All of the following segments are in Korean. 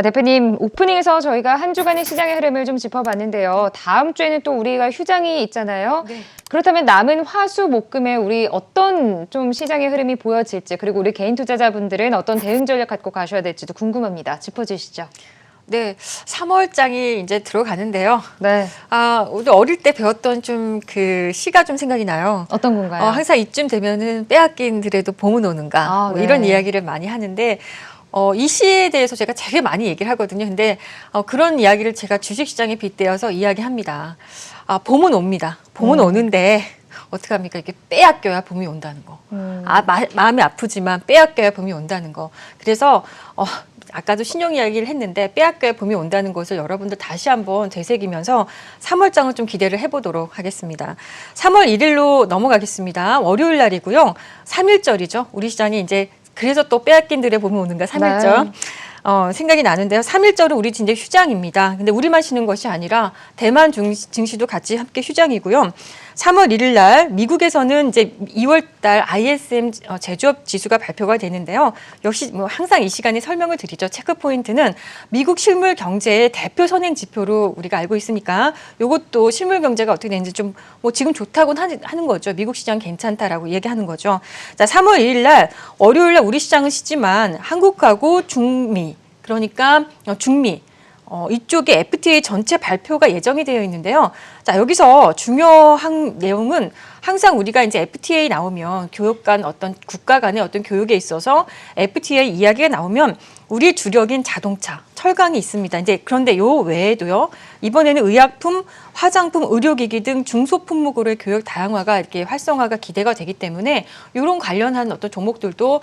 대표님, 오프닝에서 저희가 한 주간의 시장의 흐름을 좀 짚어봤는데요. 다음 주에는 또 우리가 휴장이 있잖아요. 네. 그렇다면 남은 화, 수, 목금에 우리 어떤 좀 시장의 흐름이 보여질지, 그리고 우리 개인 투자자분들은 어떤 대응 전략 갖고 가셔야 될지도 궁금합니다. 짚어주시죠. 네, 3월장이 이제 들어가는데요. 네. 우리 어릴 때 배웠던 좀 그 시가 좀 생각이 나요. 어떤 건가요? 항상 이쯤 되면은 빼앗긴 들에도 봄은 오는가 뭐 네. 이런 이야기를 많이 하는데 이 시에 대해서 제가 되게 많이 얘기를 하거든요. 근데 그런 이야기를 제가 주식시장에 빗대어서 이야기합니다. 봄은 옵니다. 봄은 오는데 어떡합니까? 이게 빼앗겨야 봄이 온다는 거. 마음이 아프지만 빼앗겨야 봄이 온다는 거. 그래서 아까도 신용 이야기를 했는데 빼앗겨야 봄이 온다는 것을 여러분들 다시 한번 되새기면서 3월장을 좀 기대를 해보도록 하겠습니다. 3월 1일로 넘어가겠습니다. 월요일 날이고요. 3일절이죠. 우리 시장이 이제 그래서 또 빼앗긴 들에 봄이 오는가 3일절. 네. 생각이 나는데요. 3일절은 우리 진짜 휴장입니다. 근데 우리만 쉬는 것이 아니라 대만 증시도 같이 함께 휴장이고요. 3월 1일 날 미국에서는 이제 2월 달 ISM 제조업 지수가 발표가 되는데요. 역시 뭐 항상 이 시간에 설명을 드리죠. 체크 포인트는 미국 실물 경제의 대표 선행 지표로 우리가 알고 있으니까 이것도 실물 경제가 어떻게 되는지 좀 뭐 지금 좋다고는 하는 거죠. 미국 시장 괜찮다라고 얘기하는 거죠. 자, 3월 1일 날 월요일 날 우리 시장은 쉬지만 한국하고 중미 그러니까 중미 이쪽에 FTA 전체 발표가 예정이 되어 있는데요. 자, 여기서 중요한 내용은 항상 우리가 이제 FTA 나오면 교역 간 어떤 국가 간의 어떤 교역에 있어서 FTA 이야기가 나오면 우리 주력인 자동차, 철강이 있습니다. 이제 그런데 요 외에도요. 이번에는 의약품, 화장품, 의료기기 등 중소품목으로의 교역 다양화가 이렇게 활성화가 기대가 되기 때문에 이런 관련한 어떤 종목들도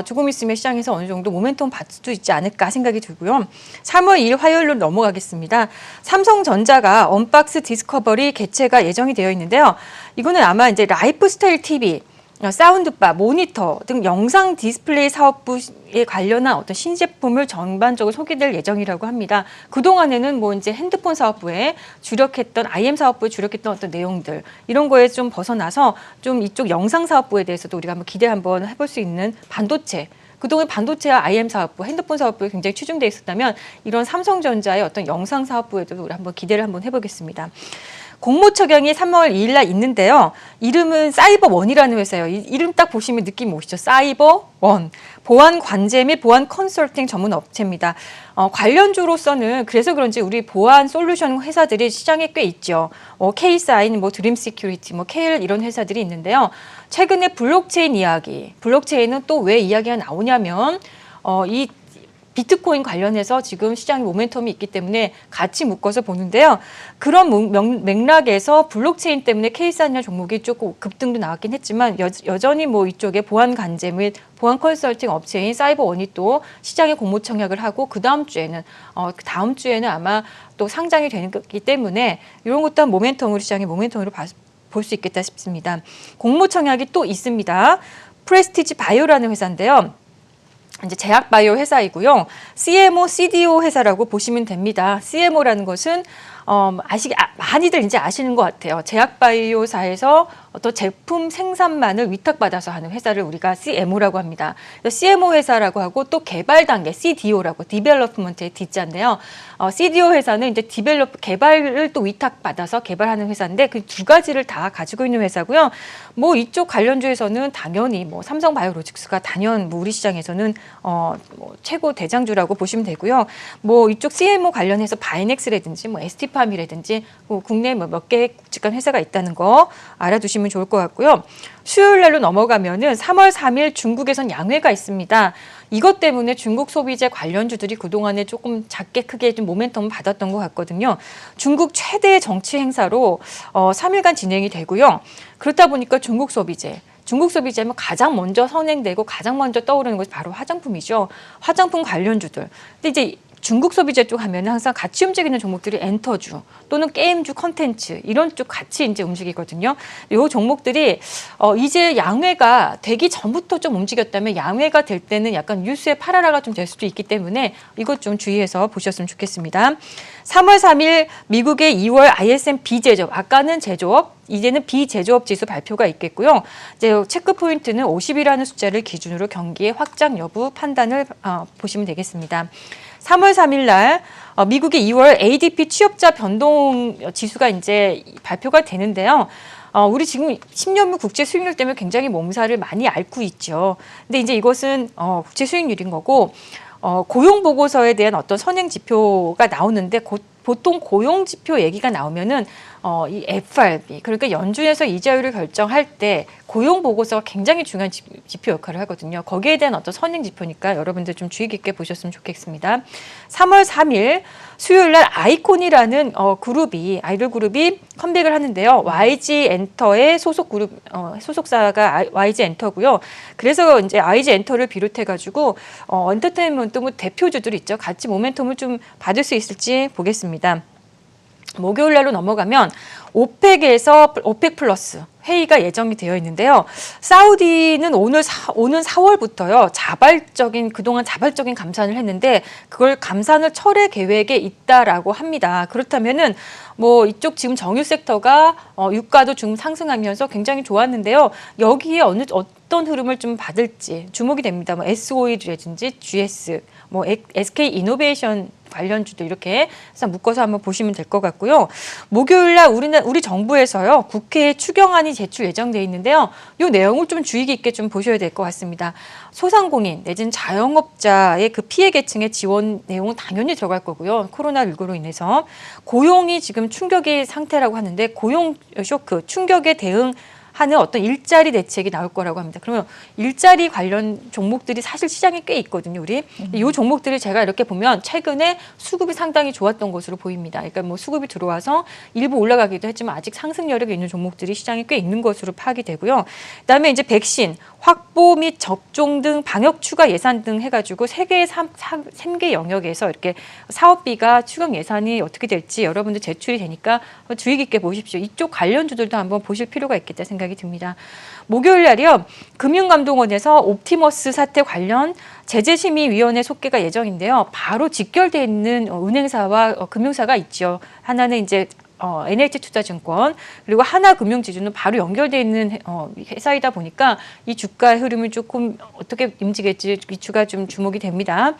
조금 있으면 시장에서 어느 정도 모멘텀 받을 수 있지 않을까 생각이 들고요. 3월 2일 화요일로 넘어가겠습니다. 삼성전자가 언박스 디스커버리 개최가 예정이 되어 있는데요. 이거는 아마 이제 라이프스타일 TV, 사운드바, 모니터 등 영상 디스플레이 사업부에 관련한 어떤 신제품을 전반적으로 소개될 예정이라고 합니다. 그동안에는 뭐 이제 핸드폰 사업부에 주력했던 IM 사업부에 주력했던 어떤 내용들 이런 거에 좀 벗어나서 좀 이쪽 영상 사업부에 대해서도 우리가 한번 기대 한번 해볼 수 있는 반도체. 그동안 반도체와 IM 사업부, 핸드폰 사업부에 굉장히 치중돼 있었다면 이런 삼성전자의 어떤 영상 사업부에도 우리 한번 기대를 한번 해보겠습니다. 공모처경이 3월 2일 날 있는데요. 이름은 사이버원이라는 회사예요. 이름 딱 보시면 느낌 오시죠? 사이버원. 보안 관제 및 보안 컨설팅 전문 업체입니다. 관련주로서는 그래서 그런지 우리 보안 솔루션 회사들이 시장에 꽤 있죠. K사인, 드림 시큐리티, KL 이런 회사들이 있는데요. 최근에 블록체인 이야기, 블록체인은 또 왜 이야기가 나오냐면 이 비트코인 관련해서 지금 시장에 모멘텀이 있기 때문에 같이 묶어서 보는데요. 그런 맥락에서 블록체인 때문에 K사이나 종목이 조금 급등도 나왔긴 했지만 여전히 뭐 이쪽에 보안 관제 및 보안 컨설팅 업체인 사이버원이 또 시장에 공모 청약을 하고 그 다음 주에는 아마 또 상장이 되는 거기 때문에 이런 것도 한 모멘텀으로 시장의 모멘텀으로 볼 수 있겠다 싶습니다. 공모 청약이 또 있습니다. 프레스티지 바이오라는 회사인데요. 이제 제약바이오 회사이고요. CMO, CDO 회사라고 보시면 됩니다. CMO라는 것은 많이들 이제 아시는 것 같아요. 제약바이오사에서 어떤 제품 생산만을 위탁받아서 하는 회사를 우리가 CMO라고 합니다. CMO 회사라고 하고 또 개발 단계 CDO라고 디벨롭먼트의 D자인데요. CDO 회사는 이제 개발을 또 위탁받아서 개발하는 회사인데 그 두 가지를 다 가지고 있는 회사고요. 뭐 이쪽 관련주에서는 당연히 뭐 삼성바이오로직스가 우리 시장에서는 최고 대장주라고 보시면 되고요. 뭐 이쪽 CMO 관련해서 바이넥스라든지 ST팜이라든지 국내 몇 개 굵직한 회사가 있다는 거 알아두시면 좋을 것 같고요. 수요일 날로 넘어가면은 3월 3일 중국에선 양회가 있습니다. 이것 때문에 중국 소비재 관련주들이 그동안에 조금 작게 크게 좀 모멘텀을 받았던 것 같거든요. 중국 최대 정치 행사로 3일간 진행이 되고요. 그렇다 보니까 중국 소비재면 가장 먼저 선행되고 가장 먼저 떠오르는 것이 바로 화장품이죠. 화장품 관련주들. 근데 이제 중국 소비재 쪽 하면은 항상 같이 움직이는 종목들이 엔터주 또는 게임주 컨텐츠 이런 쪽 같이 이제 움직이거든요. 이 종목들이 이제 양회가 되기 전부터 좀 움직였다면 양회가 될 때는 약간 뉴스의 파라라가 좀 될 수도 있기 때문에 이것 좀 주의해서 보셨으면 좋겠습니다. 3월 3일 미국의 2월 ISM 비제조업, 아까는 제조업, 이제는 비제조업 지수 발표가 있겠고요. 이제 체크 포인트는 50이라는 숫자를 기준으로 경기의 확장 여부 판단을 보시면 되겠습니다. 3월 3일 날 미국의 2월 ADP 취업자 변동 지수가 이제 발표가 되는데요. 우리 지금 10년물 국제 수익률 때문에 굉장히 몸살을 많이 앓고 있죠. 근데 이제 이것은 국제 수익률인 거고 고용 보고서에 대한 어떤 선행 지표가 나오는데 보통 고용 지표 얘기가 나오면은 이 FRB 그러니까 연준에서 이자율을 결정할 때 고용 보고서가 굉장히 중요한 지표 역할을 하거든요. 거기에 대한 어떤 선행 지표니까 여러분들 좀 주의 깊게 보셨으면 좋겠습니다. 3월 3일 수요일 날 아이콘이라는 아이돌 그룹이 컴백을 하는데요. YG 엔터의 소속 그룹 소속사가 YG 엔터고요. 그래서 이제 YG 엔터를 비롯해 가지고 엔터테인먼트 대표주들 있죠. 같이 모멘텀을 좀 받을 수 있을지 보겠습니다. 목요일 날로 넘어가면 오펙 플러스 회의가 예정이 되어 있는데요. 사우디는 오는 4월부터요. 그동안 자발적인 감산을 했는데 그걸 감산을 철회 계획에 있다라고 합니다. 그렇다면은 뭐 이쪽 지금 정유 섹터가 유가도 좀 상승하면서 굉장히 좋았는데요. 여기에 어떤 흐름을 좀 받을지 주목이 됩니다. 뭐 SOE라든지 GS, 뭐 SK 이노베이션 관련주도 이렇게 해서 묶어서 한번 보시면 될 것 같고요. 목요일 날 우리 정부에서요. 국회에 추경안이 제출 예정돼 있는데요. 이 내용을 좀 주의 깊게 좀 보셔야 될 것 같습니다. 소상공인 내지는 자영업자의 그 피해 계층의 지원 내용은 당연히 들어갈 거고요. 코로나19로 인해서 고용이 지금 충격의 상태라고 하는데 고용 쇼크, 충격에 대응하는 어떤 일자리 대책이 나올 거라고 합니다. 그러면 일자리 관련 종목들이 사실 시장에 꽤 있거든요, 우리. 이 종목들을 제가 이렇게 보면 최근에 수급이 상당히 좋았던 것으로 보입니다. 그러니까 뭐 수급이 들어와서 일부 올라가기도 했지만 아직 상승 여력이 있는 종목들이 시장에 꽤 있는 것으로 파악이 되고요. 그다음에 이제 백신 확보 및 접종 등 방역 추가 예산 등 해가지고 3개 영역에서 이렇게 사업비가 추경 예산이 어떻게 될지 여러분들 제출이 되니까 주의 깊게 보십시오. 이쪽 관련주들도 한번 보실 필요가 있겠다 생각이 듭니다. 목요일 날이요. 금융감독원에서 옵티머스 사태 관련 제재심의위원회 속개가 예정인데요. 바로 직결되어 있는 은행사와 금융사가 있죠. 하나는 이제 NH투자증권 그리고 하나금융지주는 바로 연결되어 있는 회사이다 보니까 이 주가의 흐름이 조금 어떻게 움직일지 이 주가 좀 주목이 됩니다.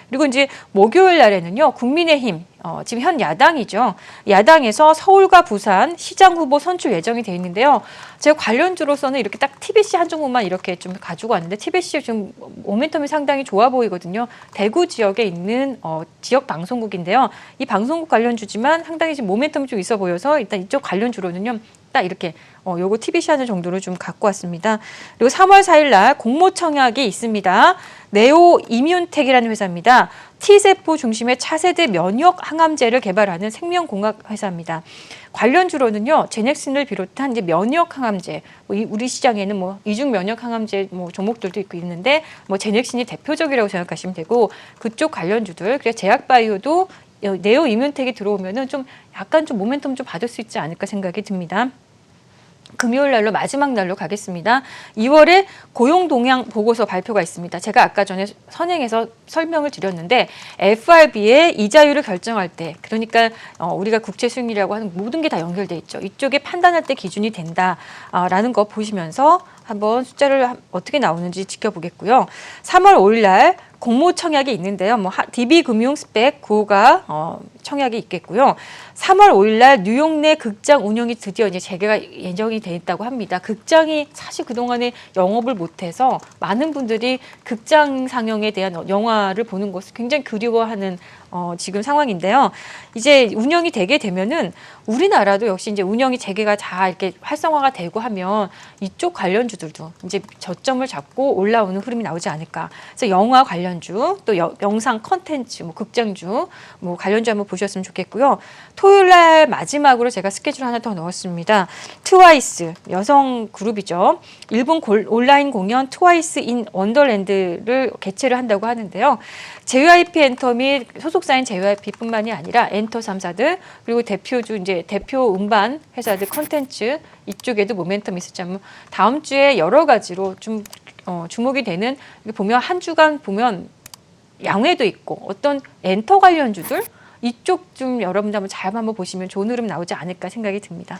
그리고 이제 목요일 날에는요. 국민의힘 지금 현 야당이죠. 야당에서 서울과 부산 시장 후보 선출 예정이 돼 있는데요. 제가 관련주로서는 이렇게 딱 TBC 한 종목만 이렇게 좀 가지고 왔는데 TBC 지금 모멘텀이 상당히 좋아 보이거든요. 대구 지역에 있는 지역 방송국인데요. 이 방송국 관련주지만 상당히 지금 모멘텀이 좀 있어 보여서 일단 이쪽 관련주로는요. 딱 이렇게 요거 TBC 하는 정도로 좀 갖고 왔습니다. 그리고 3월 4일 날 공모청약이 있습니다. 네오 이뮨텍이라는 회사입니다. T세포 중심의 차세대 면역 항암제를 개발하는 생명공학 회사입니다. 관련주로는요, 제넥슨을 비롯한 이제 면역 항암제, 우리 시장에는 뭐 이중 면역 항암제 종목들도 있는데 제넥슨이 대표적이라고 생각하시면 되고 그쪽 관련주들, 그래서 제약바이오도 네오 이뮨텍이 들어오면은 좀 약간 좀 모멘텀 좀 받을 수 있지 않을까 생각이 듭니다. 금요일 날로 마지막 날로 가겠습니다. 2월에 고용 동향 보고서 발표가 있습니다. 제가 아까 전에 선행해서 설명을 드렸는데 FRB의 이자율을 결정할 때 그러니까 우리가 국채 수익률이라고 하는 모든 게 다 연결돼 있죠. 이쪽에 판단할 때 기준이 된다라는 거 보시면서 한번 숫자를 어떻게 나오는지 지켜보겠고요. 3월 5일 날 공모청약이 있는데요. DB금융 스펙 9가 청약이 있겠고요. 3월 5일 날 뉴욕 내 극장 운영이 드디어 이제 재개가 예정이 돼 있다고 합니다. 극장이 사실 그동안에 영업을 못해서 많은 분들이 극장 상영에 대한 영화를 보는 것을 굉장히 그리워하는 지금 상황인데요. 이제 운영이 되게 되면은 우리나라도 역시 이제 운영이 재개가 다 이렇게 활성화가 되고 하면 이쪽 관련주들도 이제 저점을 잡고 올라오는 흐름이 나오지 않을까. 그래서 영화 관련주 또 영상 컨텐츠, 극장주 관련주 한번 보셨으면 좋겠고요. 토요일 날 마지막으로 제가 스케줄 하나 더 넣었습니다. 트와이스 여성 그룹이죠. 일본 온라인 공연 트와이스 인 원더랜드를 개최를 한다고 하는데요. JYP 엔터 및 소속사인 JYP뿐만이 아니라 엔터 3사들 그리고 대표 음반 회사들 컨텐츠 이쪽에도 모멘텀이 있었지 다음 주에 여러 가지로 좀 주목이 되는 보면 한 주간 보면 양회도 있고 어떤 엔터 관련주들 이쪽 좀 여러분들 한번 잘 한번 보시면 좋은 흐름 나오지 않을까 생각이 듭니다.